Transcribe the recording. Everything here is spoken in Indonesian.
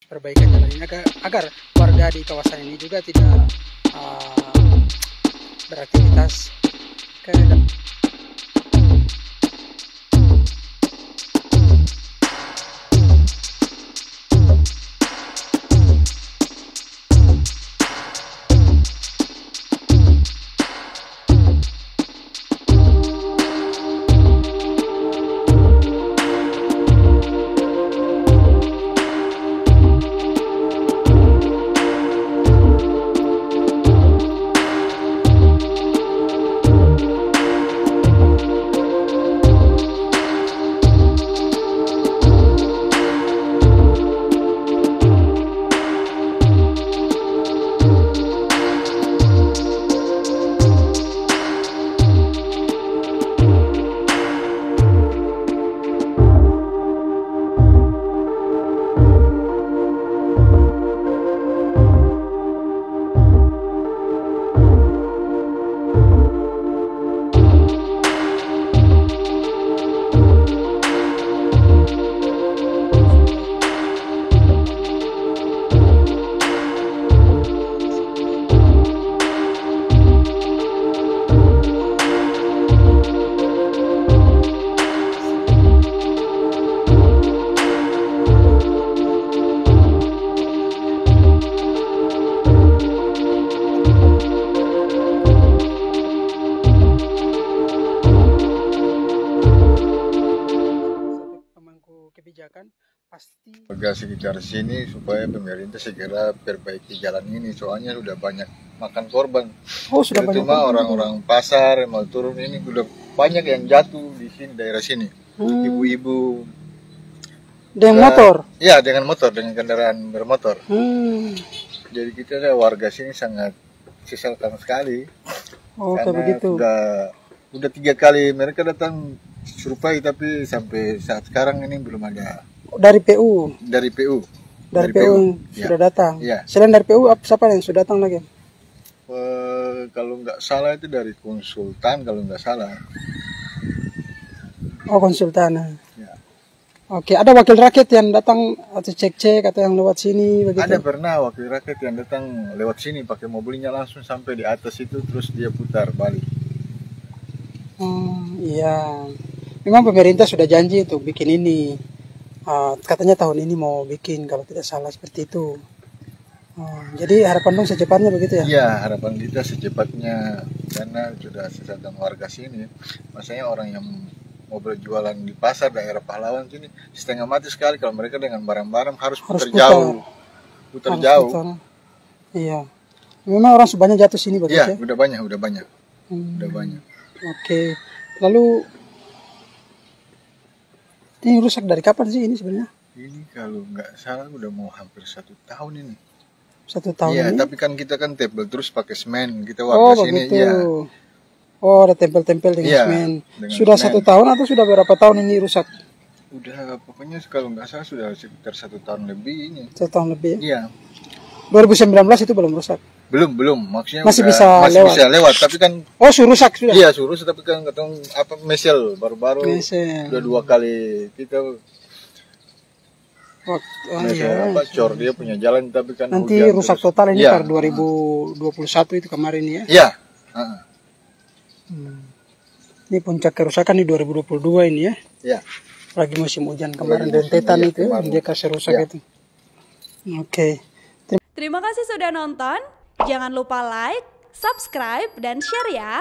perbaikan jalan ini agar warga di kawasan ini juga tidak beraktivitas ke kebijakan pasti warga sekitar sini supaya pemerintah segera perbaiki jalan ini, soalnya sudah banyak makan korban. Oh, sudah banyak terutama orang-orang pasar mau turun ini sudah banyak yang jatuh di sini, daerah sini. Ibu-ibu dengan motor. Ya, dengan motor, dengan kendaraan bermotor. Jadi kita warga sini sangat sesalkan sekali. Oh, karena begitu. Udah 3 kali mereka datang survei, tapi sampai saat sekarang ini belum ada. Dari PU. Dari PU. Dari PU sudah datang. Ya. Selain dari PU, siapa yang sudah datang lagi? Kalau nggak salah itu dari konsultan, kalau nggak salah. Oh, konsultan. Ya. Oke, ada wakil rakyat yang datang atau cek-cek atau yang lewat sini begitu? Ada pernah wakil rakyat yang datang lewat sini pakai mobilnya langsung sampai di atas itu, terus dia putar balik. Iya. Memang pemerintah sudah janji untuk bikin ini. Katanya tahun ini mau bikin kalau tidak salah seperti itu. Jadi harapan dong secepatnya begitu ya? Iya, harapan kita secepatnya, karena sudah sesakan warga sini. Maksudnya orang yang mau berjualan di pasar daerah Pahlawan sini setengah mati sekali kalau mereka dengan barang-barang harus putar jauh. Putar jauh. Putar. Iya. Memang orang sebanyak jatuh sini begitu ya? Iya, udah banyak. Udah banyak. Oke. Lalu ini rusak dari kapan sih ini sebenarnya? Ini kalau nggak salah udah mau hampir 1 tahun ini. 1 tahun ini? Iya, tapi kan kita kan tempel terus pakai semen. Kita warga sini. Begitu. Ya. Oh, ada tempel-tempel dengan semen. Sudah semen. 1 tahun atau sudah berapa tahun ini rusak? Udah, pokoknya kalau nggak salah sudah sekitar 1 tahun lebih ini. 1 tahun lebih ya? Iya. 2019 itu belum rusak? Belum. Maksudnya masih bisa lewat. Tapi kan. Oh, rusak sudah? Iya, rusak, tapi kan ketemu mesel baru-baru. Udah 2 kali kita. Cor dia punya jalan, tapi kan nanti rusak terus. Total ini per 2021 itu kemarin ya? Iya. Ini puncak kerusakan di 2022 ini ya? Iya. Lagi musim hujan kemarin, rentetan itu dia kasih rusak itu. Oke. Terima kasih sudah nonton. Jangan lupa like, subscribe, dan share ya.